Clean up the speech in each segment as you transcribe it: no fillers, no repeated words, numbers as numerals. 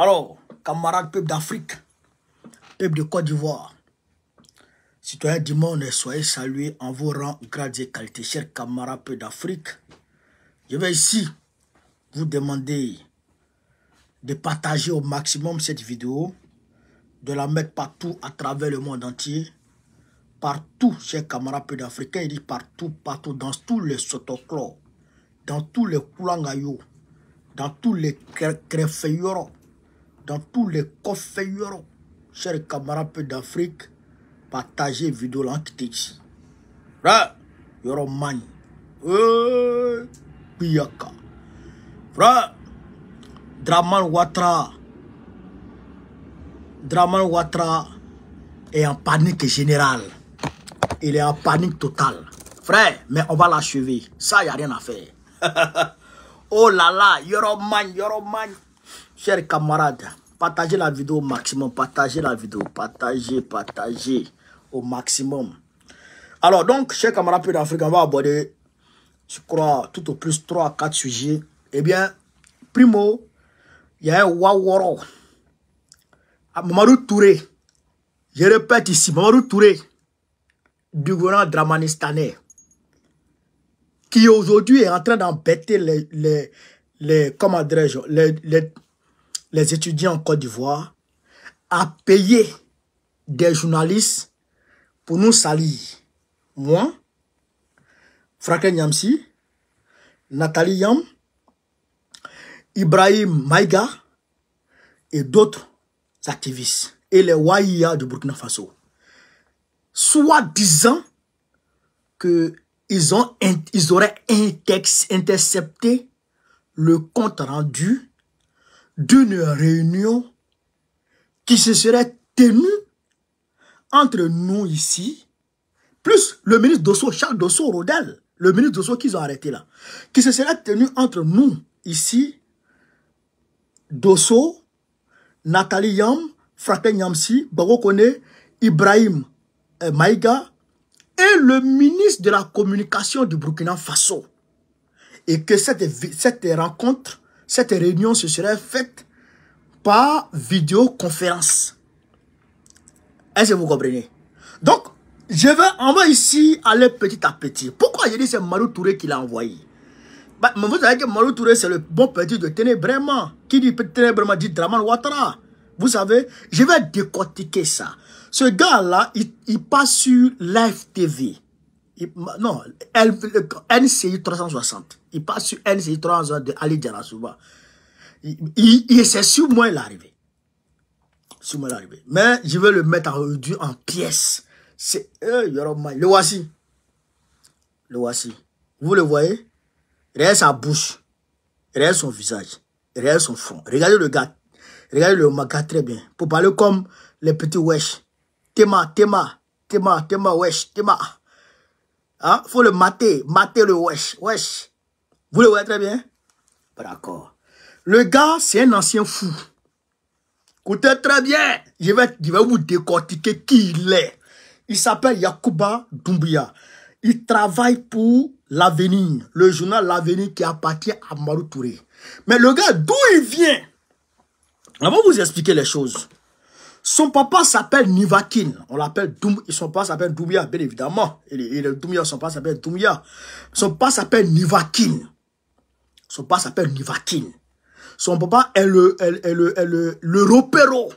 Alors, camarades peuple d'Afrique, peuple de Côte d'Ivoire, citoyens du monde, soyez salués en vos rangs, grades et qualités. Chers camarades peuple d'Afrique, je vais ici vous demander de partager au maximum cette vidéo, de la mettre partout à travers le monde entier. Partout, chers camarades peuple d'Africains, il dit partout, partout, dans tous les sotoclos, dans tous les coulangayos, dans tous les crefeyoro, dans tous les kofeyoro. Chers camarades peuple d'Afrique, partagez vidéo là qui t'existe. Frère, yoro mani. Piyaka. Frère, Draman Ouattara est en panique générale. Il est en panique totale. Frère, mais on va l'achever. Ça, il n'y a rien à faire. Oh là là, Yoroman. Chers camarades, partagez la vidéo au maximum. Partagez la vidéo. Partagez au maximum. Alors donc, chers camarades peu d'Afrique, on va aborder, je crois, tout au plus 3 à 4 sujets. Eh bien, primo, il y a un Waworo. Mamadou Touré. Je répète ici, Mamadou Touré, du gouvernement dramanistanais, qui aujourd'hui est en train d'embêter comment dirais-je, les étudiants en Côte d'Ivoire, a payé des journalistes pour nous salir. Moi, Franklin Nyamsi, Nathalie Yam, Ibrahim Maïga et d'autres activistes et les Waïa du Burkina Faso, soi-disant qu'ils auraient intercepté le compte rendu d'une réunion qui se serait tenue entre nous ici, plus le ministre Dosso, Charles Dosso Rodel, le ministre Dosso qu'ils ont arrêté là, qui se serait tenue entre nous ici, Dosso, Nathalie Yam, Franklin Nyamsi, Bagokone, Ibrahim Maïga et le ministre de la communication du Burkina Faso. Et que cette rencontre, cette réunion se serait faite par vidéoconférence. Est-ce que vous comprenez? Donc, on va ici aller petit à petit. Pourquoi j'ai dit c'est Mamadou Touré qui l'a envoyé? Bah, mais vous savez que Mamadou Touré, c'est le bon petit de Ténébrement. Qui dit Ténébrement dit Draman Ouattara. Vous savez, je vais décortiquer ça. Ce gars-là, il passe sur Live TV. Non, NCI 360. Il passe sur NCI 360 de Ali Djarasouba. C'est sur moi l'arrivée. Sur moi l'arrivée. Mais je vais le mettre en pièces. Le voici. Le voici. Vous le voyez? Regardez sa bouche. Regardez son visage. Regardez son front. Regardez le gars. Regardez le maga très bien. Pour parler comme les petits wesh. Tema, wesh, tema. Hein? Faut le mater le wesh. Vous le voyez très bien? D'accord. Le gars, c'est un ancien fou. Écoutez très bien. Je vais vous décortiquer qui il est. Il s'appelle Yacouba Doumbouya. Il travaille pour L'Avenir, le journal L'Avenir qui appartient à Mamadou Touré. Mais le gars, d'où il vient? On va vous expliquer les choses. Son papa s'appelle Nivakin. On l'appelle Doumbouya. Son papa s'appelle Doumbouya, bien évidemment. Doumbouya, son papa s'appelle Doumbouya. Son papa s'appelle Nivakin. Son papa s'appelle Nivakin. Son papa est le repéro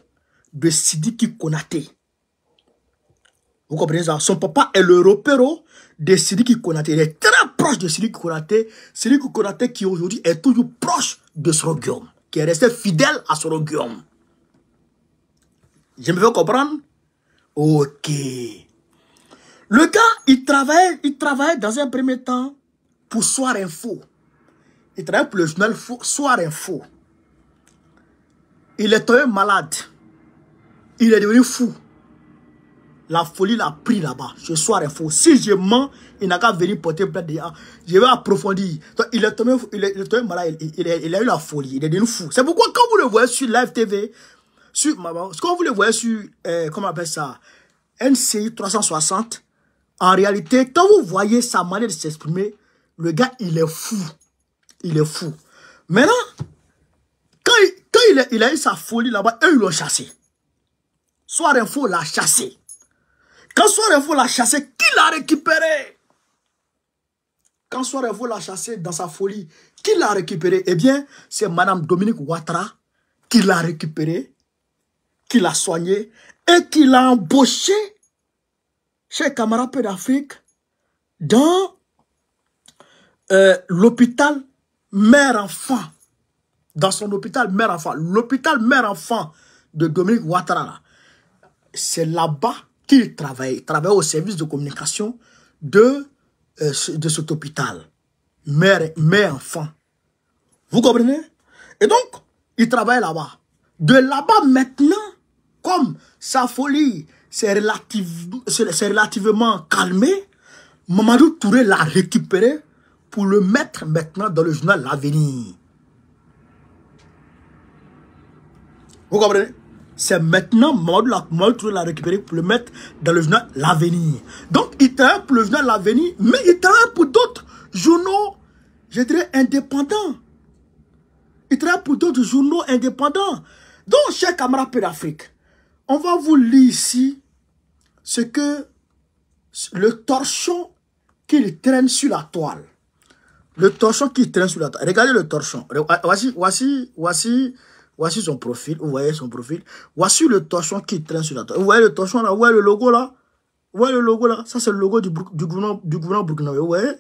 de Sidiki Konaté. Vous comprenez ça? Son papa est le repéro de Sidiki Konaté. Il est très proche de Sidiki Konaté. Sidiki Konaté qui aujourd'hui est toujours proche de Soroguium, qui est resté fidèle à Soroguium. Je me fais comprendre? Ok. Le gars, il travaille dans un premier temps pour Soir Info. Il travaille pour le journal Soir Info. Il est tombé malade. Il est devenu fou. La folie l'a pris là-bas, ce Soir Info. Si je mens, il n'a qu'à venir porter plainte. Je vais approfondir. Donc, il est tombé malade, il a eu la folie, il est devenu fou. C'est pourquoi quand vous le voyez sur Live TV, quand vous le voyez sur, comment on appelle ça, NCI 360, en réalité, quand vous voyez sa manière de s'exprimer, le gars, il est fou. Il est fou. Maintenant, quand il a eu sa folie là-bas, eux, ils l'ont chassé. Soir Info l'a chassé. Quand Soir Info l'a chassé, qui l'a récupéré? Quand Soir Info l'a chassé dans sa folie, qui l'a récupéré? Eh bien, c'est Madame Dominique Ouattara qui l'a récupéré, qui l'a soigné et qui l'a embauché chez Camarades d'Afrique dans l'hôpital mère-enfant. Dans son hôpital mère-enfant. L'hôpital mère-enfant de Dominique Ouattara. C'est là-bas qu'il travaillait. Il travaillait au service de communication de cet hôpital. Mère-enfant. Vous comprenez? Et donc, il travaille là-bas. De là-bas maintenant, comme sa folie s'est relativement calmée, Mamadou Touré l'a récupéré pour le mettre maintenant dans le journal L'Avenir. Vous comprenez? C'est maintenant Mamadou Touré l'a récupéré pour le mettre dans le journal L'Avenir. Donc, il travaille pour le journal L'Avenir, mais il travaille pour d'autres journaux, je dirais, indépendants. Il travaille pour d'autres journaux indépendants. Donc, chers camarades d'Afrique, on va vous lire ici ce que le torchon qu'il traîne sur la toile. Le torchon qui traîne sur la toile. Regardez le torchon. Voici son profil. Vous voyez son profil. Voici le torchon qui traîne sur la toile. Vous voyez le torchon là. Vous voyez le logo là. Vous voyez le logo là. Ça, c'est le logo du gouvernement burkinabé. Vous voyez?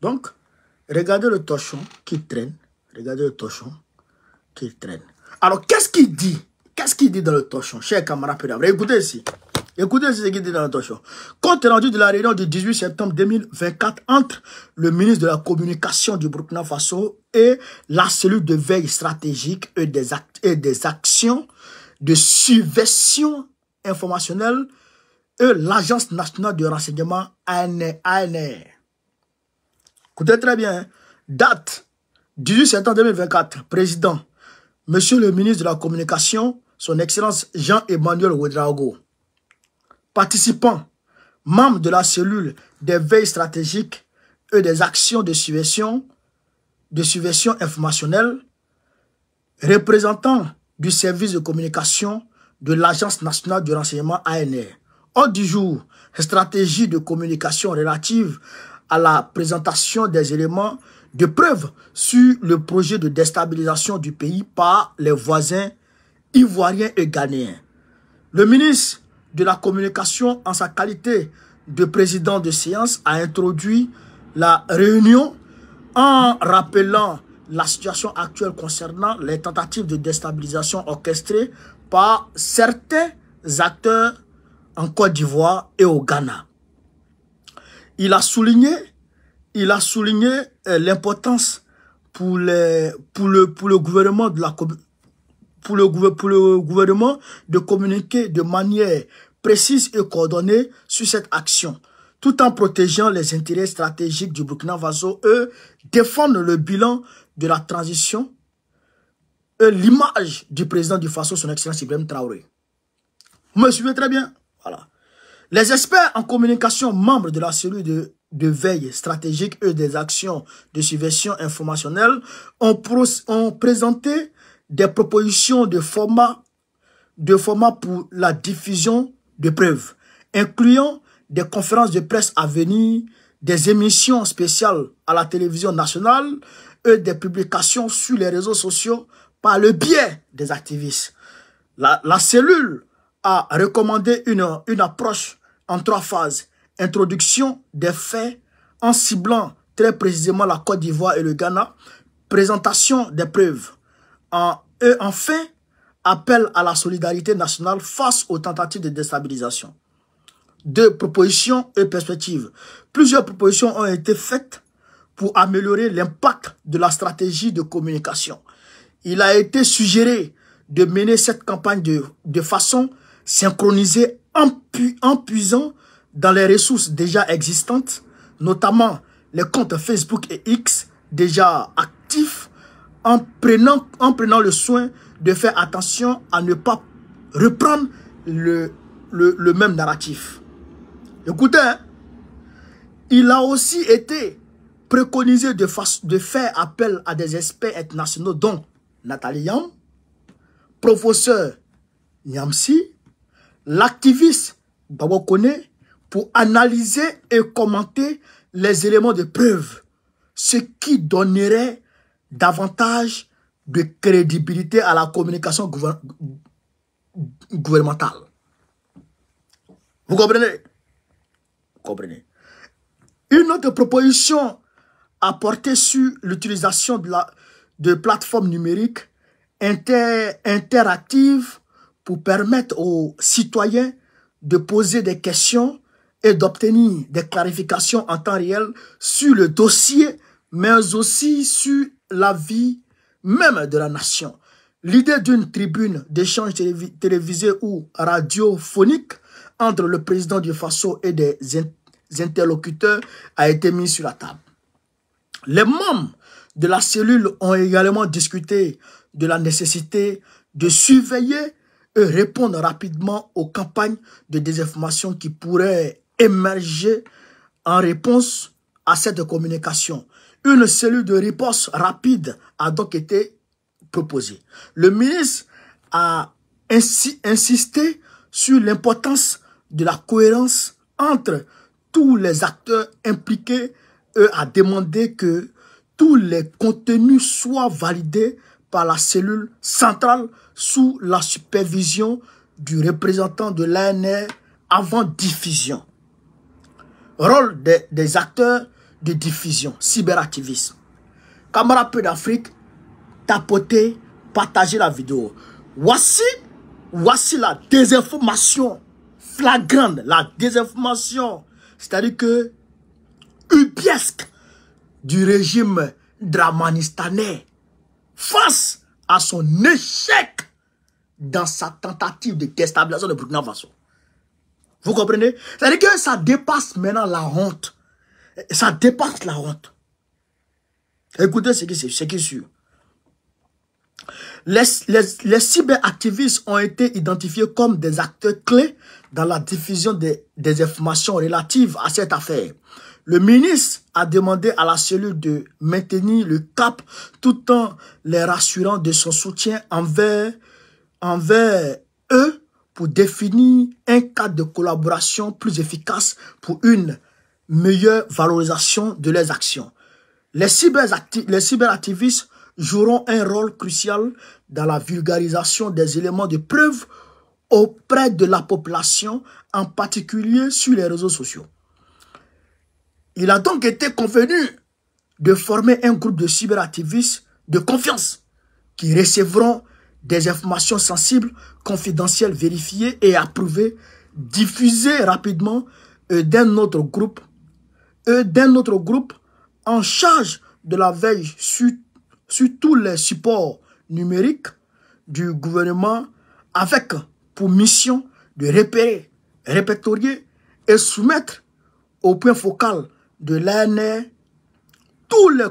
Donc, regardez le torchon qui traîne. Regardez le torchon qui traîne. Alors, qu'est-ce qu'il dit? Qu'est-ce qu'il dit dans le torchon, chers camarades pédagogues? Écoutez ici. Écoutez ce qu'il dit dans le torchon. Compte rendu de la réunion du 18 septembre 2024 entre le ministre de la Communication du Burkina Faso et la cellule de veille stratégique et des actions de subversion informationnelle et l'Agence nationale de renseignement ANR. Écoutez très bien. Hein? Date 18 septembre 2024. Président, Monsieur le ministre de la Communication, son Excellence Jean-Emmanuel Ouedraogo. Participants, membres de la cellule des veilles stratégiques et des actions de subversion informationnelle, représentants du service de communication de l'Agence nationale du renseignement ANR. Ordre du jour, stratégie de communication relative à la présentation des éléments de preuve sur le projet de déstabilisation du pays par les voisins ivoiriens et ghanéens. Le ministre de la Communication, en sa qualité de président de séance, a introduit la réunion en rappelant la situation actuelle concernant les tentatives de déstabilisation orchestrées par certains acteurs en Côte d'Ivoire et au Ghana. Il a souligné l'importance pour le gouvernement de communiquer de manière précise et coordonnée sur cette action, tout en protégeant les intérêts stratégiques du Burkina Faso et défendre le bilan de la transition et l'image du président du Faso, son Excellence Ibrahim Traoré. Vous me suivez très bien? Voilà. Les experts en communication, membres de la cellule de veille stratégique et des actions de subversion informationnelle, ont présenté des propositions de format pour la diffusion de preuves, incluant des conférences de presse à venir, des émissions spéciales à la télévision nationale et des publications sur les réseaux sociaux par le biais des activistes. La cellule a recommandé une approche en 3 phases. Introduction des faits en ciblant très précisément la Côte d'Ivoire et le Ghana. Présentation des preuves. Et enfin, appel à la solidarité nationale face aux tentatives de déstabilisation. 2 propositions et perspectives. Plusieurs propositions ont été faites pour améliorer l'impact de la stratégie de communication. Il a été suggéré de mener cette campagne de façon synchronisée en puisant dans les ressources déjà existantes, notamment les comptes Facebook et X déjà actifs, en prenant le soin de faire attention à ne pas reprendre le même narratif. Écoutez, hein, il a aussi été préconisé de faire appel à des experts internationaux, dont Nathalie Yam, professeur Niamsi, l'activiste Babokone, pour analyser et commenter les éléments de preuve, ce qui donnerait davantage de crédibilité à la communication gouvernementale. Vous comprenez? Vous comprenez? Une autre proposition a porté sur l'utilisation de plateformes numériques interactives pour permettre aux citoyens de poser des questions et d'obtenir des clarifications en temps réel sur le dossier, mais aussi sur la vie même de la nation. L'idée d'une tribune d'échange télévisé ou radiophonique entre le président du Faso et des interlocuteurs a été mise sur la table. Les membres de la cellule ont également discuté de la nécessité de surveiller et répondre rapidement aux campagnes de désinformation qui pourraient émerger en réponse à cette communication. Une cellule de riposte rapide a donc été proposée. Le ministre a ainsi insisté sur l'importance de la cohérence entre tous les acteurs impliqués et a demandé que tous les contenus soient validés par la cellule centrale sous la supervision du représentant de l'ANR avant diffusion. Rôle des acteurs de diffusion, cyberactivisme. Camarades Peu d'Afrique, tapotez, partagez la vidéo. Voici la désinformation flagrante, la désinformation, c'est-à-dire que ubiesque du régime dramanistanais face à son échec dans sa tentative de déstabilisation de Burkina Faso. Vous comprenez? C'est-à-dire que ça dépasse maintenant la honte. Ça dépasse la honte. Écoutez ce qui est sûr. Les cyberactivistes ont été identifiés comme des acteurs clés dans la diffusion des informations relatives à cette affaire. Le ministre a demandé à la cellule de maintenir le cap tout en les rassurant de son soutien envers eux pour définir un cadre de collaboration plus efficace pour une meilleure valorisation de leurs actions. Les cyberactivistes joueront un rôle crucial dans la vulgarisation des éléments de preuve auprès de la population, en particulier sur les réseaux sociaux. Il a donc été convenu de former un groupe de cyberactivistes de confiance qui recevront des informations sensibles, confidentielles, vérifiées et approuvées, diffusées rapidement d'un autre groupe en charge de la veille sur tous les supports numériques du gouvernement avec pour mission de repérer, répertorier et soumettre au point focal de l'ANR tous les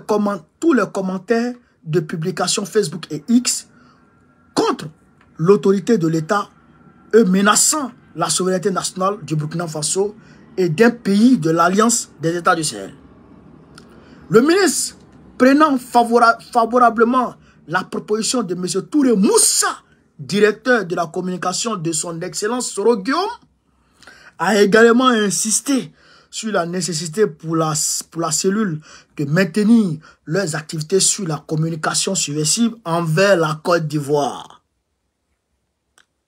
commentaires de publications Facebook et X contre l'autorité de l'État et menaçant la souveraineté nationale du Burkina Faso et d'un pays de l'Alliance des États du Sahel. Le ministre, prenant favorablement la proposition de M. Touré Moussa, directeur de la communication de son Excellence Soro Guillaume, a également insisté sur la nécessité pour la cellule de maintenir leurs activités sur la communication subversive envers la Côte d'Ivoire.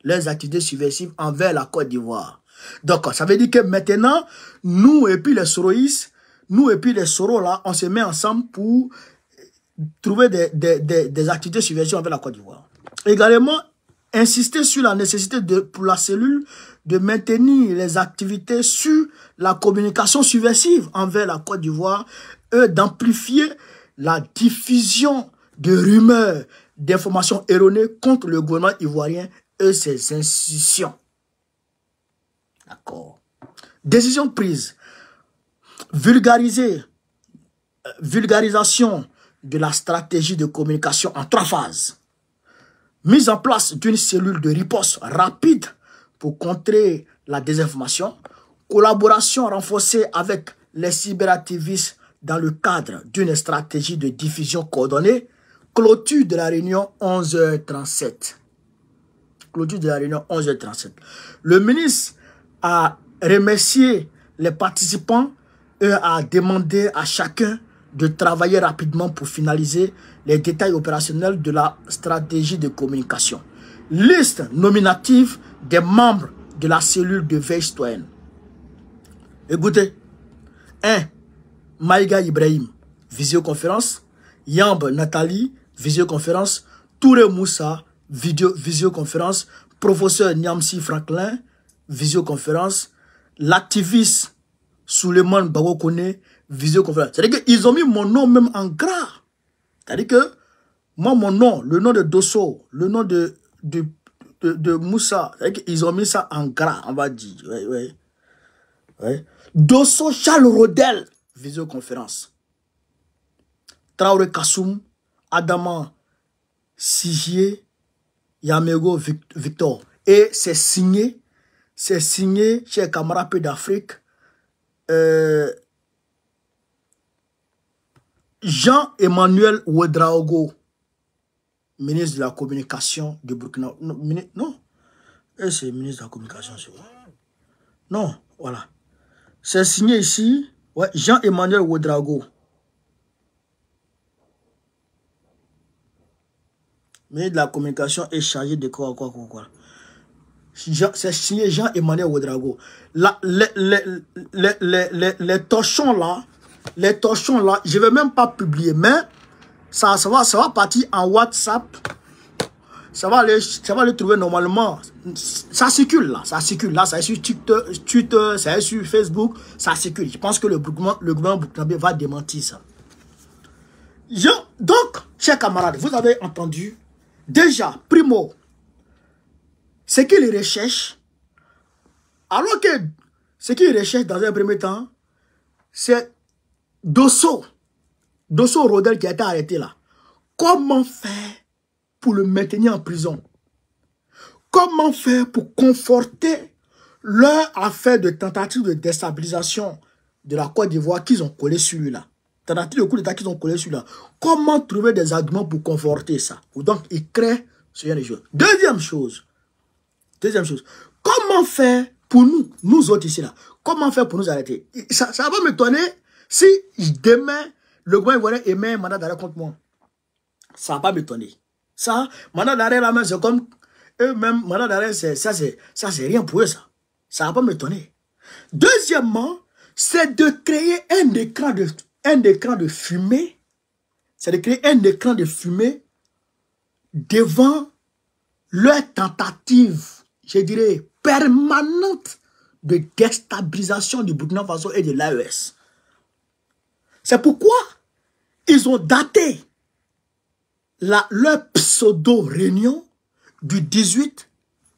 Les activités subversives envers la Côte d'Ivoire. Donc, ça veut dire que maintenant, nous et puis les Soroïs, nous et puis les Soros là, on se met ensemble pour trouver des activités subversives envers la Côte d'Ivoire. Également, insister sur la nécessité pour la cellule de maintenir les activités sur la communication subversive envers la Côte d'Ivoire et d'amplifier la diffusion de rumeurs, d'informations erronées contre le gouvernement ivoirien et ses institutions. D'accord. Décision prise. Vulgarisation de la stratégie de communication en 3 phases. Mise en place d'une cellule de riposte rapide pour contrer la désinformation. Collaboration renforcée avec les cyberactivistes dans le cadre d'une stratégie de diffusion coordonnée. Clôture de la réunion 11h37. clôture de la réunion 11h37. Le ministre a remercié les participants et a demandé à chacun de travailler rapidement pour finaliser les détails opérationnels de la stratégie de communication. Liste nominative des membres de la cellule de veille citoyenne. Écoutez. 1. Maïga Ibrahim, visioconférence. Yamb Nathalie, visioconférence. Touré Moussa, visioconférence. Professeur Niamsi Franklin, visioconférence. L'activiste Suleiman Bagokone, visioconférence. C'est-à-dire qu'ils ont mis mon nom même en gras. C'est-à-dire que moi, mon nom, le nom de Dosso, le nom de Moussa, ils ont mis ça en gras, on va dire. Ouais. Dosso Charles Rodel, visioconférence. Traoré Kassoum, Adama Sigier, Yamego Victor. Et c'est signé chez Camarade Peu d'Afrique, Jean-Emmanuel Ouedraogo, ministre de la communication de Burkina. Non, c'est ministre de la communication, c'est vrai. Non, voilà. C'est signé ici, ouais, Jean-Emmanuel Ouedraogo. Ministre de la communication est chargé de quoi. C'est signé Jean-Emmanuel Ouedraogo. Les torchons là, je ne vais même pas publier, mais ça va partir en WhatsApp. Ça va aller trouver normalement. Ça circule là, ça est sur Twitter, ça est sur Facebook, ça circule. Je pense que le gouvernement burkinabé va démentir ça. Donc, chers camarades, vous avez entendu, déjà, primo, ce qu'il recherche, alors que ce qu'il recherche dans un premier temps, c'est Dosso Rodel qui a été arrêté là. Comment faire pour le maintenir en prison? Comment faire pour conforter leur affaire de tentative de déstabilisation de la Côte d'Ivoire qu'ils ont collé sur lui là? Tentative de coup d'État qu'ils ont collé sur lui là. Comment trouver des arguments pour conforter ça? Donc, ils créent ce genre de choses. Deuxième chose. Comment faire pour nous autres ici là? Comment faire pour nous arrêter? Ça va m'étonner si demain, le gouvernement ivoirien émet un mandat d'arrêt contre moi. Ça va pas m'étonner. Ça, mandat d'arrêt là, c'est comme eux-mêmes, mandat d'arrêt, ça c'est rien pour eux, ça. Ça va pas m'étonner. Deuxièmement, c'est de créer un écran de fumée. C'est de créer un écran de fumée devant leur tentative, je dirais, permanente de déstabilisation du Burkina Faso et de l'AES. C'est pourquoi ils ont daté leur pseudo-réunion du 18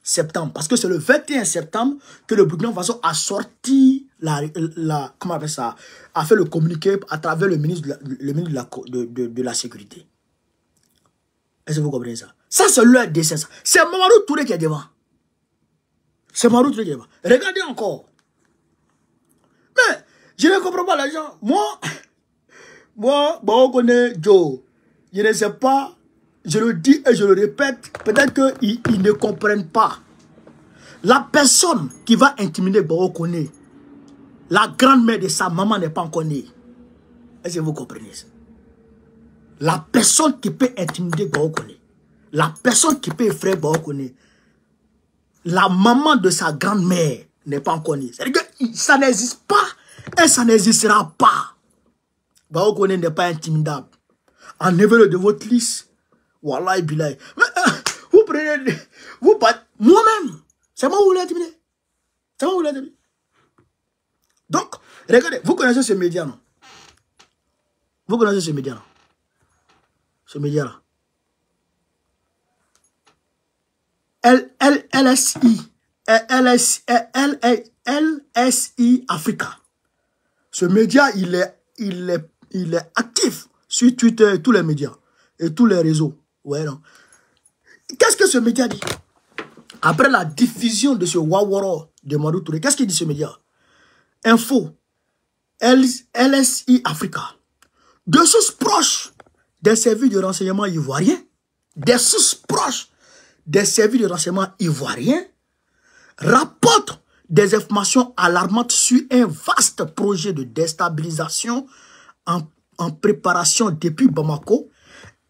septembre. Parce que c'est le 21 septembre que le Burkina Faso a sorti comment on appelle ça, a fait le communiqué à travers le ministre de la Sécurité. Est-ce que vous comprenez ça? Ça, c'est leur dessin. C'est Mamadou Touré qui est devant. C'est Mamadou Touré qui est devant. Regardez encore. Mais, je ne comprends pas les gens. Moi, on connaît Joe. Je ne sais pas, je le dis et je le répète, peut-être qu'ils ne comprennent pas. La personne qui va intimider Baokone, la grand-mère de sa maman n'est pas encore née. Est-ce que vous comprenez ça? La personne qui peut intimider Baokone, la personne qui peut effrayer Baokone, la maman de sa grand-mère n'est pas encore née. C'est-à-dire que ça n'existe pas et ça n'existera pas. Baokone n'est pas intimidable. Enlevez-le de votre liste. Wallah et bilay. Mais vous prenez... Moi-même. C'est moi où vous l'avez intimider. C'est moi où vous l'avez intimider. Donc, regardez. Vous connaissez ce média, non? Vous connaissez ce média, non? Ce média-là. LSI Africa. Ce média, il est actif sur Twitter et tous les médias et tous les réseaux. Ouais, non. Qu'est-ce que ce média dit? Après la diffusion de ce Waworo de Mamadou Touré, qu'est-ce qu'il dit ce média? Info. LSI Africa. De sources proches des services de renseignement ivoiriens, des sources proches des services de renseignement ivoiriens rapportent des informations alarmantes sur un vaste projet de déstabilisation en préparation depuis Bamako,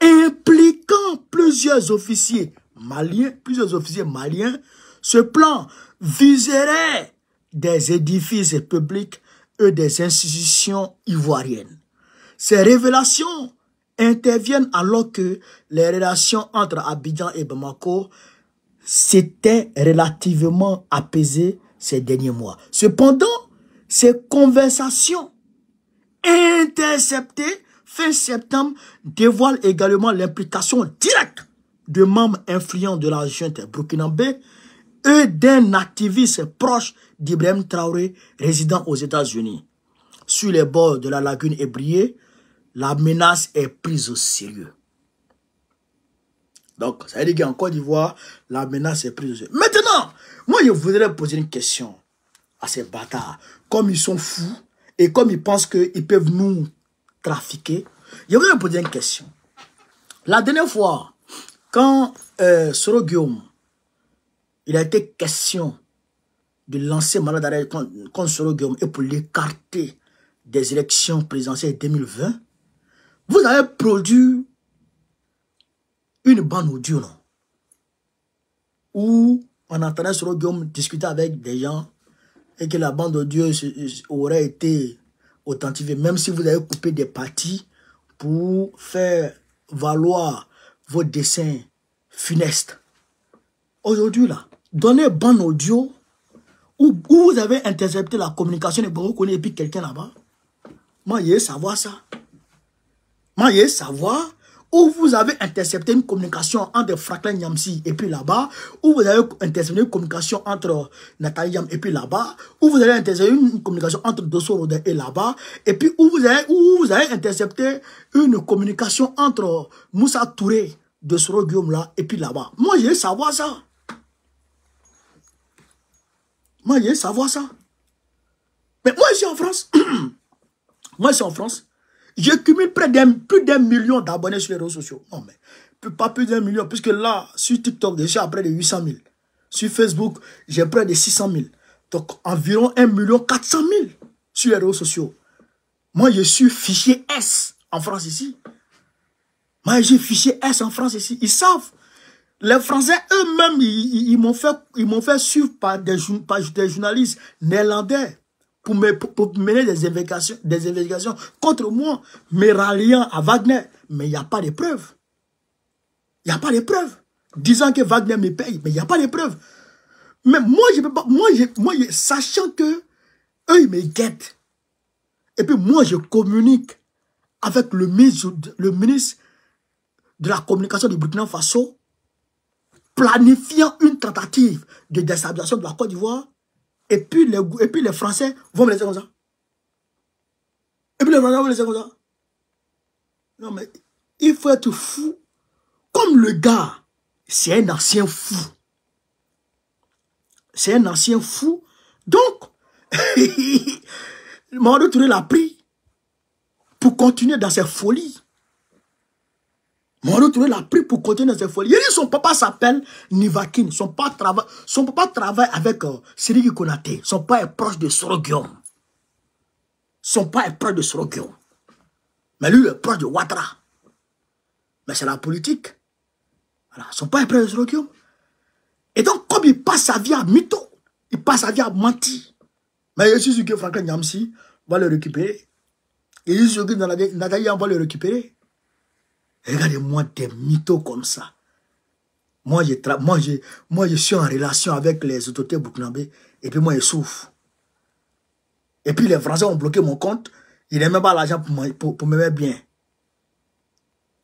impliquant plusieurs officiers maliens. Ce plan viserait des édifices publics et des institutions ivoiriennes. Ces révélations interviennent alors que les relations entre Abidjan et Bamako s'étaient relativement apaisées ces derniers mois. Cependant, ces conversations interceptées fin septembre dévoilent également l'implication directe de membres influents de la junte burkinabé et d'un activiste proche d'Ibrahim Traoré résidant aux États-Unis. Sur les bords de la lagune ébriée, la menace est prise au sérieux. Donc, ça veut dire qu'en Côte d'Ivoire, la menace est prise au sérieux. Maintenant, moi, je voudrais poser une question à ces bâtards. Comme ils sont fous et comme ils pensent qu'ils peuvent nous trafiquer, je voudrais poser une question. La dernière fois, quand Soro Guillaume, il a été question de lancer mandat d'arrêt contre Soro Guillaume et pour l'écarter des élections présidentielles 2020, vous avez produit une bande audio, non? Où on entendait Soro Guillaume discuter avec des gens et que la bande audio aurait été authentifiée, même si vous avez coupé des parties pour faire valoir vos dessins funestes. Aujourd'hui, là, donnez bande audio où vous avez intercepté la communication et vous connaissez puis quelqu'un là-bas. Moi, je veux savoir ça. Moi, je veux savoir où vous avez intercepté une communication entre Franklin Nyamsi et puis là-bas, où vous avez intercepté une communication entre Nathalie Yam et puis là-bas, où vous avez intercepté une communication entre Dosso Rodin et là-bas, et puis où vous avez intercepté une communication entre Moussa Touré de Soro Guillaume là et puis là-bas. Moi, je veux savoir ça. Moi, je veux savoir ça. Mais moi, je suis en France. Moi, je suis en France. Je cumule plus d'1 million d'abonnés sur les réseaux sociaux. Non, mais pas plus d'1 million, puisque là, sur TikTok, je suis à près de 800 000. Sur Facebook, j'ai près de 600 000. Donc, environ 1 400 000 sur les réseaux sociaux. Moi, je suis fichier S en France ici. Moi, j'ai fichier S en France ici. Ils savent. Les Français eux-mêmes, ils m'ont fait suivre par des journalistes néerlandais pour mener des investigations contre moi, me ralliant à Wagner. Mais il n'y a pas de preuves. Il n'y a pas de preuves. Disant que Wagner me paye, mais il n'y a pas de preuves. Mais moi, je peux pas, sachant que eux, ils me guettent. Et puis moi, je communique avec le ministre de la communication du Burkina Faso, planifiant une tentative de déstabilisation de la Côte d'Ivoire, et puis les Français vont me laisser comme ça. Et puis les Français vont me laisser comme ça. Non, mais il faut être fou. Comme le gars, c'est un ancien fou. C'est un ancien fou. Donc, Mamadou Touré l'a pris pour continuer dans ses folies. Mamadou Touré l'a pris pour continuer dans ses folies. Il dit son papa s'appelle Nivakin. Son papa travaille avec Sidiki Konaté. Son père est proche de Soro Guillaume. Son père est proche de Soro Guillaume. Mais lui, il est proche de Ouattara. Mais c'est la politique. Voilà. Son père est proche de Soro Guillaume. Et donc, comme il passe sa vie à mytho, il passe sa vie à mentir. Mais je suis sûr que Franklin Nyamsi va le récupérer. Et je suis sûr que Nathalie va le récupérer. Regardez-moi des mythos comme ça. Moi, je suis en relation avec les autorités burkinabé et puis moi, je souffre. Et puis les Français ont bloqué mon compte. Ils n'aiment pas l'argent pour me mettre bien.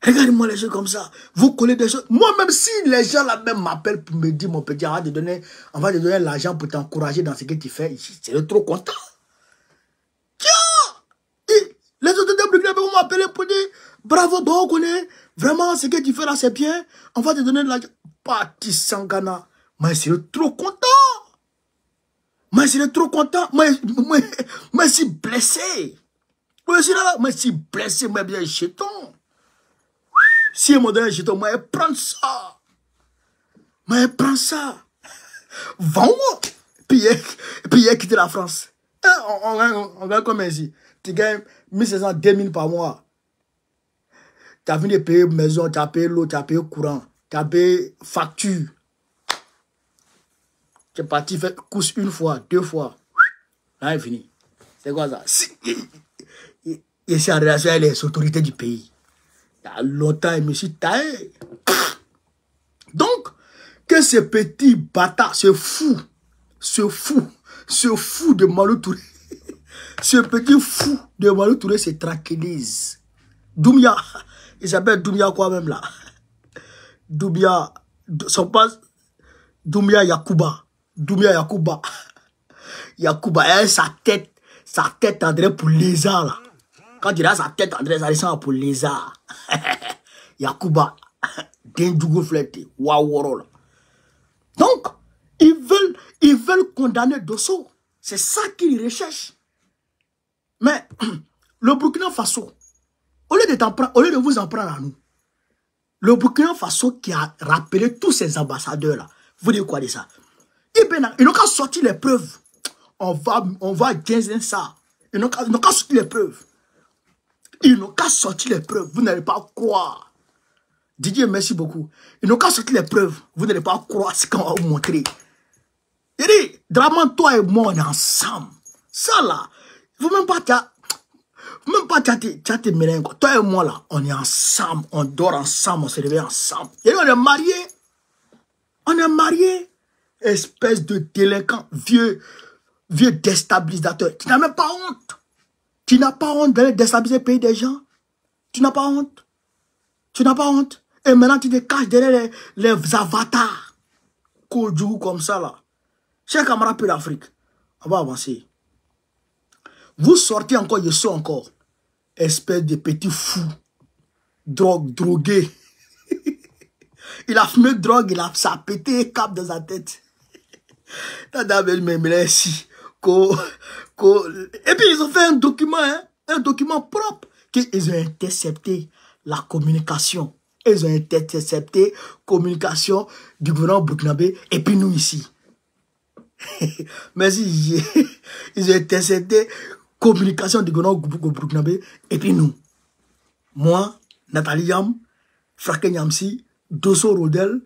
Regardez-moi les choses comme ça. Vous collez des choses. Moi-même, si les gens là-même m'appellent pour me dire, mon petit, on va te donner l'argent pour t'encourager dans ce que tu fais, c'est trop content. Tiens! Les autorités burkinabé vont m'appeler pour dire, bravo, bon, on connaît. Vraiment, ce que tu fais là, c'est bien. On va te donner de l'argent. Parti Sangana. Moi, je suis trop content. Moi, je suis trop content. Moi, je suis blessé. Moi, je suis là. Moi, je suis blessé. Moi, bien jeton. Si on me donne un jeton, moi, je prends ça. Mais prends ça. Vends-moi. Puis il a quitté la France. On gagne comme ici. Tu gagnes 1500, 2000 par mois. Tu as venu payer maison, tu as payé l'eau, tu as payé courant, tu as payé facture. Tu es parti faire course une fois, 2 fois. Là, c'est fini. C'est quoi ça? Et c'est en relation avec les autorités du pays. Il y a longtemps, je me suis taillé. Donc, que ce petit bâtard, ce fou de Malou Touré, ce petit fou de Malou Touré se tranquillise. Doumbia, il s'appelle Doumbia quoi même là? Doumbia, son passe, Doumbia Yacouba. Doumbia Yacouba. Yacouba, sa tête André pour lézard là. Quand il a sa tête André, ça descend pour lézard. Yacouba, Dendougo Fletté, Waworo là. Donc, ils veulent condamner Dosso. C'est ça qu'ils recherchent. Mais le Burkina Faso, au lieu de vous en prendre à nous, le Burkina Faso qui a rappelé tous ces ambassadeurs-là, vous dites quoi de ça? Ils n'ont qu'à sortir les preuves. On va dire ça. Ils n'ont qu'à sortir les preuves. Ils n'ont qu'à sortir les preuves. Vous n'allez pas croire. Didier, merci beaucoup. Ils n'ont qu'à sortir les preuves. Vous n'allez pas croire ce qu'on va vous montrer. Il dit, Draman, toi et moi, on est ensemble. Ça là, vous même pas tes mélènes. Toi et moi là, on est ensemble. On dort ensemble, on se réveille ensemble. Et on est mariés. On est mariés. Espèce de délinquant, vieux déstabilisateur. Tu n'as même pas honte. Tu n'as pas honte d'aller déstabiliser le pays des gens. Tu n'as pas honte. Tu n'as pas honte. Et maintenant, tu te caches derrière les avatars. Kodjou comme ça, là. Chers camarades de l'Afrique, on va avancer. Vous sortez encore, je sors encore. Espèce de petit fou. Drogué. Il a fumé drogue, ça a pété cap dans sa tête. Et puis ils ont fait un document propre, qu'ils ont intercepté la communication. Ils ont intercepté la communication du gouvernement burkinabé et puis nous ici. Merci. Ils ont intercepté la communication du gouvernement burkinabé et puis nous. Moi, Nathalie Yam, Fraké Nyamsi, Dosso Rodel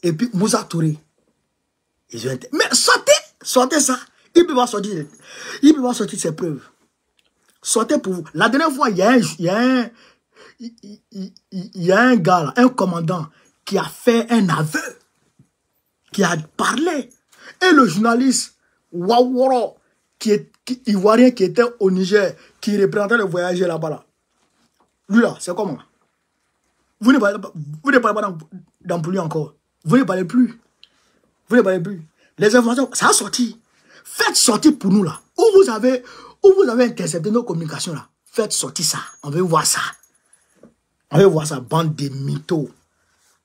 et puis Moussa Touré. Ils ont mais sortez ça. Il peut pas sortir ses preuves. Sortez pour vous. La dernière fois, il y a un gars, là, un commandant, qui a fait un aveu, qui a parlé. Et le journaliste Waworo, ivoirien qui était au Niger, qui représentait le voyageur là-bas. Là. Lui là, c'est comment? Vous ne parlez pas d'Ampouli encore. Vous ne parlez plus. Vous ne parlez plus. Les informations, ça a sorti. Faites sortir pour nous là. Où vous avez intercepté nos communications là. Faites sortir ça. On veut voir ça. On veut voir ça. Bande de mythos.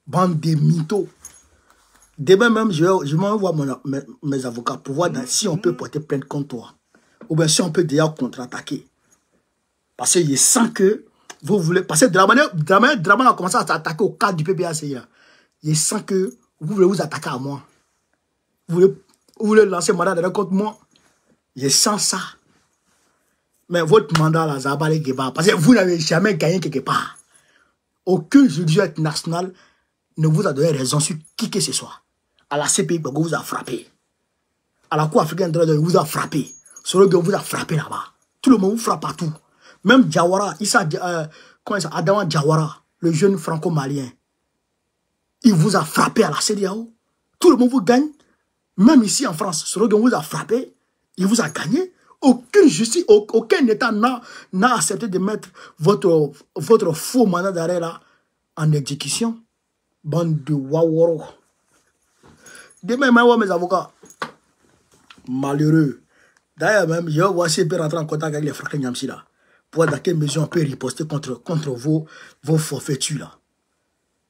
Bande de mythos. Demain même, je vais voir mes avocats pour voir si on peut porter plainte contre toi. Ou bien si on peut déjà contre-attaquer. Parce que je sens que vous voulez... Parce que Draman a commencé à s'attaquer au cadre du PPACI. Je sens que vous voulez vous attaquer à moi. Vous voulez lancer mandat d'arrêt contre moi. Je sens ça. Mais votre mandat, là, ça va pas aller quelque part. Parce que vous n'avez jamais gagné quelque part. Aucun juridiction international ne vous a donné raison sur qui que ce soit. À la CPI, Gbagbo vous a frappé. À la Cour africaine de droit de l'homme, vous a frappé. Sorogo vous a frappé là-bas. Tout le monde vous frappe partout. Même Diawara, Adama Diawara, le jeune franco-malien, il vous a frappé à la CEDEAO. Tout le monde vous gagne. Même ici en France, Sorogo vous a frappé. Il vous a gagné. Aucune justice, aucun État n'a accepté de mettre votre faux mandat d'arrêt là en exécution. Bande de Waworo. Demain, je vais voir mes avocats. Malheureux. D'ailleurs, même, je vais voir si je peux rentrer en contact avec les frères Nyamsi là. Pour voir dans quelle mesure on peut riposter contre vos forfaitures là.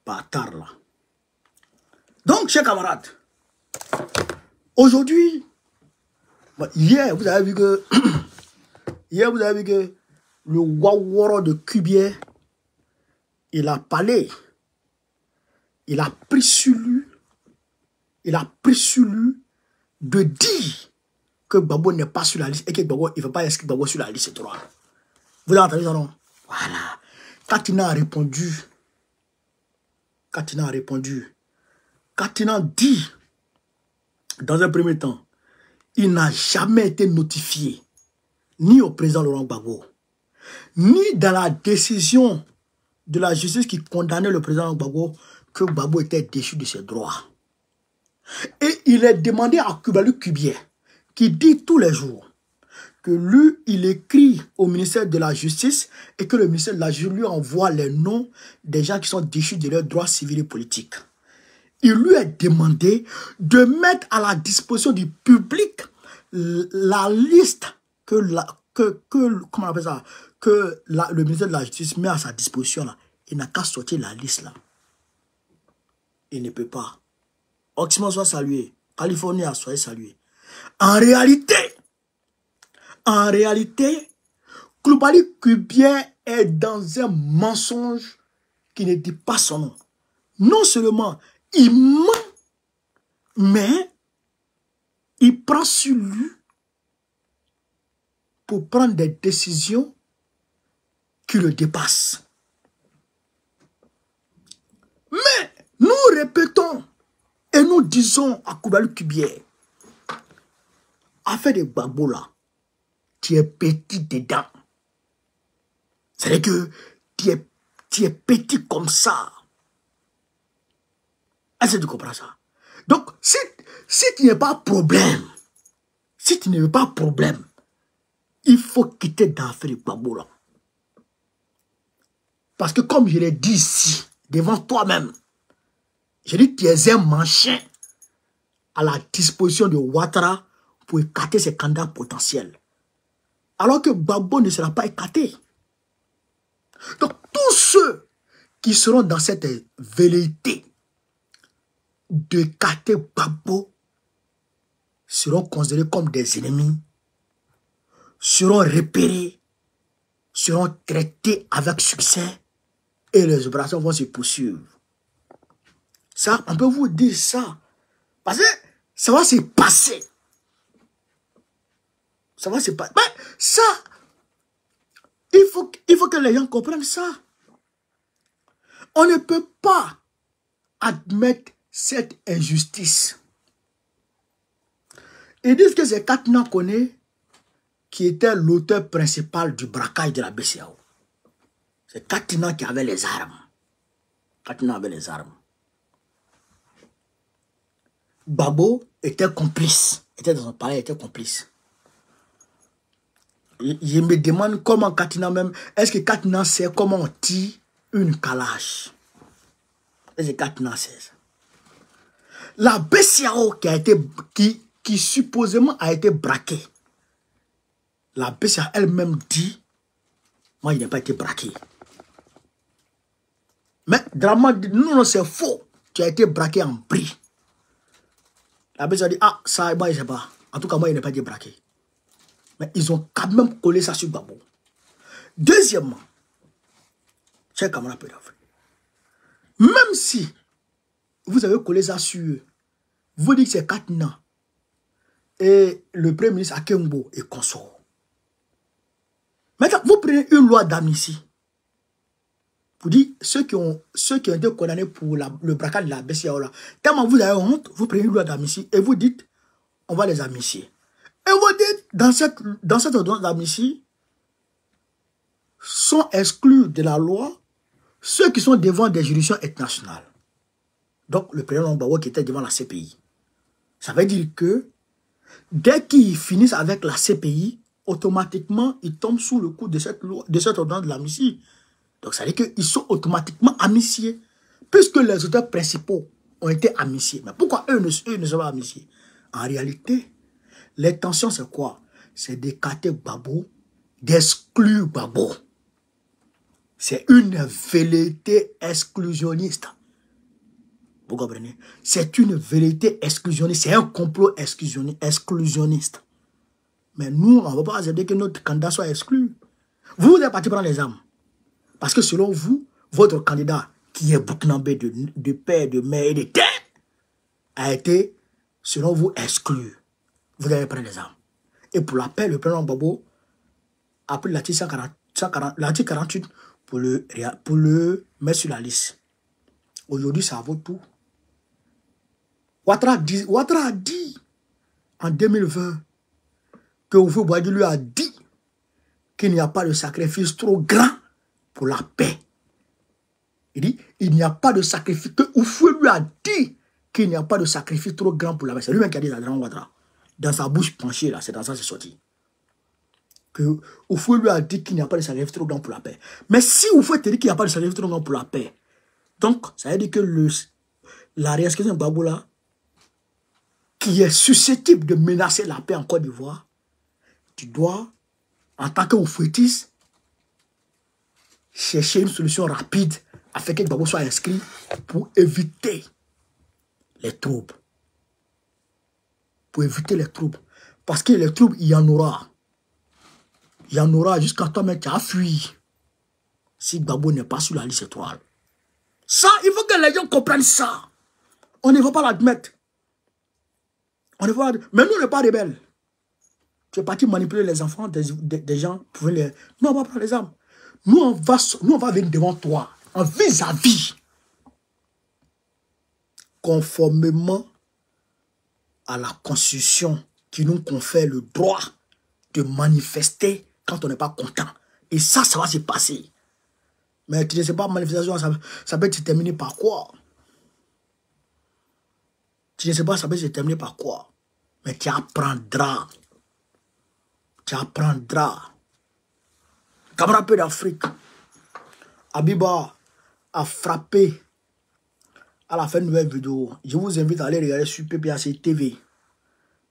Bâtard là. Donc, chers camarades, aujourd'hui, hier, vous avez vu que le Waworo de Cubier, il a parlé. Il a pris sur lui il a pris sur lui de dire que Gbagbo n'est pas sur la liste et que Gbagbo, il ne veut pas inscrire Gbagbo sur la liste 3. Vous avez entendu ça, non? Voilà. Katina a répondu. Katina dit, dans un premier temps, il n'a jamais été notifié, ni au président Laurent Gbagbo, ni dans la décision de la justice qui condamnait le président Gbagbo, que Gbagbo était déchu de ses droits. Et il est demandé à Kubalu Kubier, qui dit tous les jours que lui, il écrit au ministère de la Justice et que le ministère de la Justice lui envoie les noms des gens qui sont déchus de leurs droits civils et politiques. Il lui est demandé de mettre à la disposition du public la liste comment on appelle ça, le ministère de la Justice met à sa disposition là. Il n'a qu'à sortir la liste là. Il ne peut pas. Oxymore soit salué. Californie soit salué. En réalité, Coulibaly Kubier est dans un mensonge qui ne dit pas son nom. Non seulement il ment, mais il prend sur lui pour prendre des décisions qui le dépassent. Mais nous répétons et nous disons à Coulibaly Kubier, affaire de Gbagbo là, tu es petit dedans. C'est-à-dire que tu es petit comme ça. Est-ce que tu comprends ça? Donc, si tu n'es pas problème, il faut quitter dans l'affaire de Gbagbo là. Parce que comme je l'ai dit ici, devant toi-même, je dis tu es un manchin à la disposition de Ouattara pour écarter ses candidats potentiels. Alors que Gbagbo ne sera pas écarté. Donc, tous ceux qui seront dans cette velléité d'écarter Gbagbo seront considérés comme des ennemis, seront repérés, seront traités avec succès et les opérations vont se poursuivre. Ça, on peut vous dire ça. Parce que ça va se passer. Ça va se passer. Mais ça, il faut que les gens comprennent ça. On ne peut pas admettre cette injustice. Ils disent que c'est Katina Koné qui était l'auteur principal du braquage de la BCEAO. C'est Katina qui avait les armes. Katina avait les armes. Gbagbo était complice. Était dans son palais, était complice. Je me demande comment Katina même... Est-ce que Katina sait comment on tire une calache? Est-ce que Katina sait ça? La BCEAO qui supposément a été braquée. La BCEAO elle-même dit, moi, il n'a pas été braqué. Mais Draman dit, non, c'est faux. Tu as été braqué en prix. La BCEAO dit, ah, ça, moi, je ne sais pas. En tout cas, moi, il n'a pas été braqué. Mais ils ont quand même collé ça sur Gbagbo. Deuxièmement, chers camarades pédophiles, même si vous avez collé ça sur eux, vous dites que c'est Katina et le Premier ministre Akembo et consort. Maintenant, vous prenez une loi d'amnistie. Vous dites, ceux qui ont été condamnés pour le braquage de la BCEAO, là, tellement vous avez honte, vous prenez une loi d'amnistie et vous dites, on va les amnistier. Et vous dites, dans cette ordonnance d'amnistie, sont exclus de la loi ceux qui sont devant des juridictions internationales. Donc, le président Gbagbo qui était devant la CPI. Ça veut dire que, dès qu'ils finissent avec la CPI, automatiquement, ils tombent sous le coup de cette loi, de cette ordonnance de l'amnistie. Donc, ça veut dire qu'ils sont automatiquement amnistiés, puisque les auteurs principaux ont été amnistiés. Mais pourquoi eux ne sont pas amnistiés? En réalité, l'intention, c'est quoi? C'est d'écarter Gbagbo, d'exclure Gbagbo. C'est une velléité exclusionniste. Vous comprenez? C'est une velléité exclusionniste. C'est un complot exclusionniste. Mais nous, on ne va pas accepter que notre candidat soit exclu. Vous êtes parti prendre les armes. Parce que selon vous, votre candidat, qui est burkinabé de père, de mère et de terre, a été, selon vous, exclu. Vous allez prendre les armes. Et pour la paix, le président Gbagbo a pris l'article 48 pour le mettre sur la liste. Aujourd'hui, ça vaut tout. Ouattara a dit en 2020 que Oufou Boadi lui a dit qu'il n'y a pas de sacrifice trop grand pour la paix. Il dit, il n'y a pas de sacrifice. Que Oufou lui a dit qu'il n'y a pas de sacrifice trop grand pour la paix. C'est lui-même qui a dit ça dans Ouattara. Dans sa bouche penchée, là, c'est dans ça que c'est sorti. Que Oufou lui a dit qu'il n'y a pas de sacrifice trop grand pour la paix. Mais si Oufou te dit qu'il n'y a pas de sacrifice trop grand pour la paix, donc ça veut dire que la réaction de Gbagbo là, qui est susceptible de menacer la paix en Côte d'Ivoire, tu dois, en tant qu'oufouetiste, chercher une solution rapide afin que Gbagbo soit inscrit pour éviter les troubles. Pour éviter les troubles. Parce que les troubles, il y en aura. Il y en aura jusqu'à toi-même qui as fui. Si Gbagbo n'est pas sur la liste étoile. Ça, il faut que les gens comprennent ça. On ne va pas l'admettre. Mais nous, on n'est pas rebelles. Tu es parti manipuler les enfants des gens pour les... Nous, on va prendre les armes. Nous, on va venir devant toi, en vis-à-vis. Conformément à la Constitution qui nous confère le droit de manifester quand on n'est pas content. Et ça va se passer. Mais tu ne sais pas, manifestation, ça peut se terminer par quoi? Tu ne sais pas, ça peut se terminer par quoi? Mais tu apprendras. Tu apprendras. Camarade peu d'Afrique. Abiba a frappé à la fin de nouvelle vidéo. Je vous invite à aller regarder sur PPAC TV.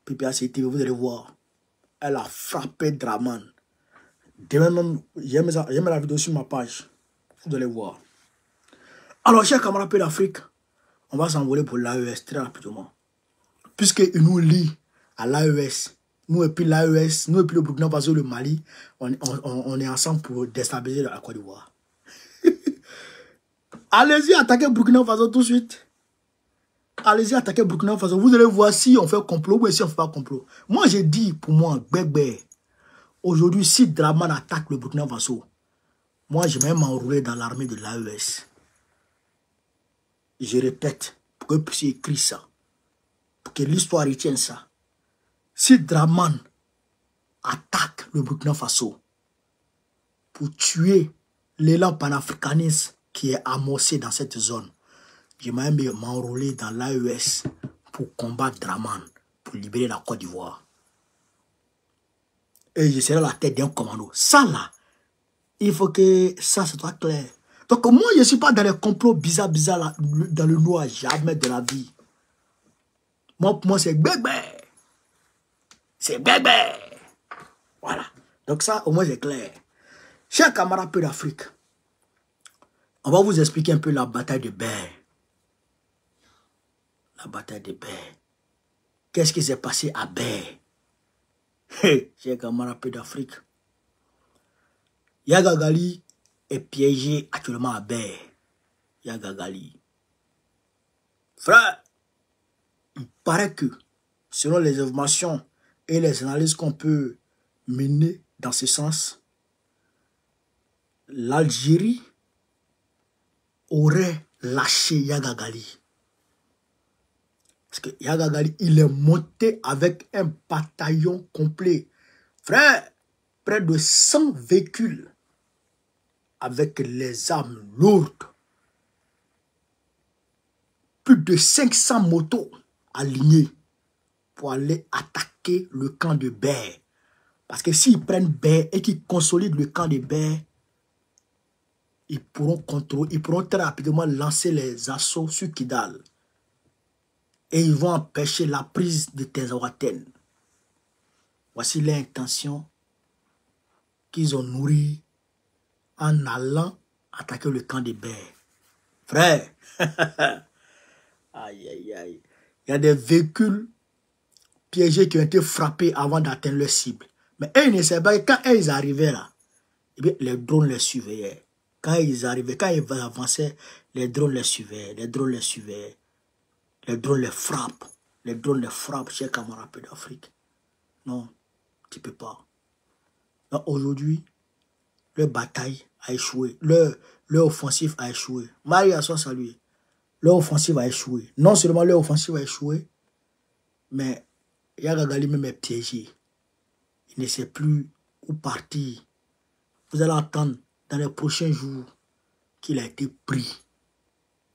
PPAC TV, vous allez voir. Elle a frappé Draman. Demain même, j'ai mis la vidéo sur ma page. Vous allez voir. Alors, chers camarades peu d'Afrique, on va s'envoler pour l'AES très rapidement. Puisqu'il nous lie à l'AES. Nous et puis l'AES, nous et puis le Burkina Faso, le Mali, on est ensemble pour déstabiliser la Côte d'Ivoire. Allez-y, attaquez Burkina Faso tout de suite. Allez-y, attaquez Burkina Faso. Vous allez voir si on fait complot ou si on ne fait pas complot. Moi, j'ai dit, pour moi, bébé, aujourd'hui, si Draman attaque le Burkina Faso, moi, je vais même m'enrouler dans l'armée de l'AES. Je répète, pour que vous puissiez écrire ça. Pour que l'histoire retienne ça. Si Draman attaque le Burkina Faso pour tuer l'élan panafricaniste qui est amorcé dans cette zone, je vais même m'enrouler dans l'AES pour combattre Draman, pour libérer la Côte d'Ivoire. Et je serai à la tête d'un commando. Ça là, il faut que ça soit clair. Donc moi, je ne suis pas dans les complots bizarres là, dans le noir, jamais de la vie. Moi, pour moi, c'est bébé. C'est bébé. Voilà. Donc ça, au moins, c'est clair. Chers camarades peu d'Afrique, on va vous expliquer un peu la bataille de Ber. La bataille de Ber. Qu'est-ce qui s'est passé à Ber? Chers camarades peu d'Afrique, Yaga Gali est piégé actuellement à Ber. Yaga Gali. Frère, il paraît que, selon les informations et les analyses qu'on peut mener dans ce sens, l'Algérie aurait lâché Yaga Gali. Parce que Yaga Gali, il est monté avec un bataillon complet. Frère, près de 100 véhicules avec les armes lourdes. Plus de 500 motos alignées pour aller attaquer le camp de Ber. Parce que s'ils prennent Ber et qu'ils consolident le camp de Ber, ils pourront très rapidement lancer les assauts sur Kidal. Et ils vont empêcher la prise de Tezawaten. Voici l'intention qu'ils ont nourrie en allant attaquer le camp de Ber. Frère, aïe, aïe, aïe. Il y a des véhicules piégés qui ont été frappés avant d'atteindre leur cible. Mais eux, ils ne savaient pas que quand ils arrivaient là, eh bien, les drones les surveillaient. Quand ils arrivaient, quand ils avançaient, les drones les surveillaient. Les drones les surveillaient. Les drones les frappent. Les drones les frappent, chers camarades d'Afrique. Non, tu ne peux pas. Aujourd'hui, leur bataille a échoué. Leur offensive a échoué. Maria soit salué. Leur offensive a échoué. Non seulement leur offensive a échoué, mais Yagagali même est piégé. Il ne sait plus où partir. Vous allez attendre dans les prochains jours qu'il a été pris.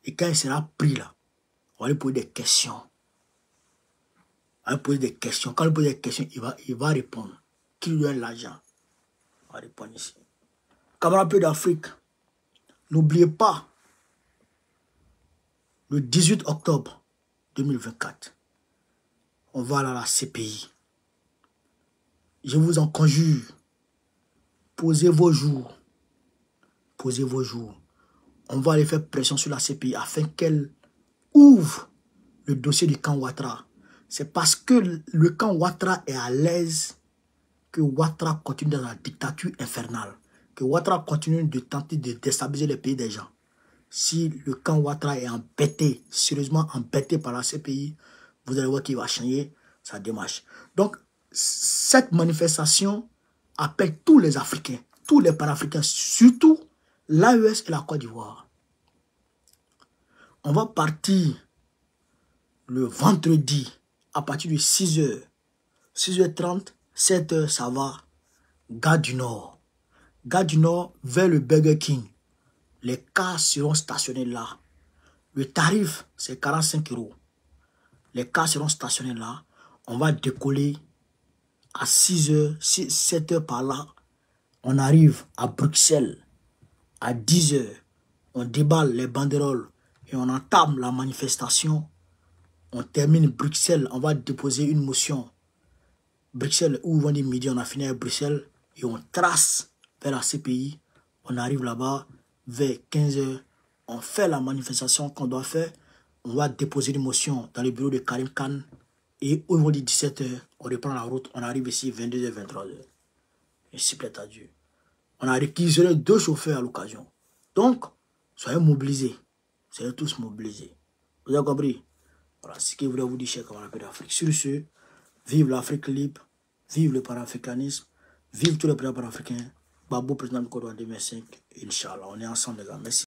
Et quand il sera pris là, on va lui poser des questions. On va lui poser des questions. Quand on lui pose des questions, il va répondre. Qui lui donne l'argent? On va répondre ici. Camarades d'Afrique, n'oubliez pas, le 18 octobre 2024, on va aller à la CPI. Je vous en conjure, posez vos jours. Posez vos jours. On va aller faire pression sur la CPI afin qu'elle ouvre le dossier du camp Ouattara. C'est parce que le camp Ouattara est à l'aise que Ouattara continue dans la dictature infernale. Que Ouattara continue de tenter de déstabiliser les pays des gens. Si le camp Ouattara est embêté, sérieusement embêté par la CPI, vous allez voir qu'il va changer sa démarche. Donc, cette manifestation appelle tous les Africains, tous les Panafricains, surtout l'AES et la Côte d'Ivoire. On va partir le vendredi à partir de 6h, 6h30, 7h, ça va, Gare du Nord. Gare du Nord vers le Burger King. Les cars seront stationnés là. Le tarif, c'est 45 €. Les cars seront stationnés là. On va décoller à 6h, 7h par là. On arrive à Bruxelles. À 10h, on déballe les banderoles et on entame la manifestation. On termine Bruxelles. On va déposer une motion. Bruxelles, où on dit midi, on a fini à Bruxelles. Et on trace vers la CPI. On arrive là-bas vers 15h. On fait la manifestation qu'on doit faire. On va déposer une motion dans le bureau de Karim Khan. Et où on dit 17h, on reprend la route. On arrive ici 22h, 23h. Et s'il plaît à Dieu. On a réquisitionné 2 chauffeurs à l'occasion. Donc, soyez mobilisés. Soyez tous mobilisés. Vous avez compris? Voilà ce que je voulais vous dire, chers camarades d'Afrique. Sur ce, vive l'Afrique libre, vive le panafricanisme, vive tous les présidents panafricains. Babou, président du Code 2005. Inch'Allah, on est ensemble, les gars. Merci.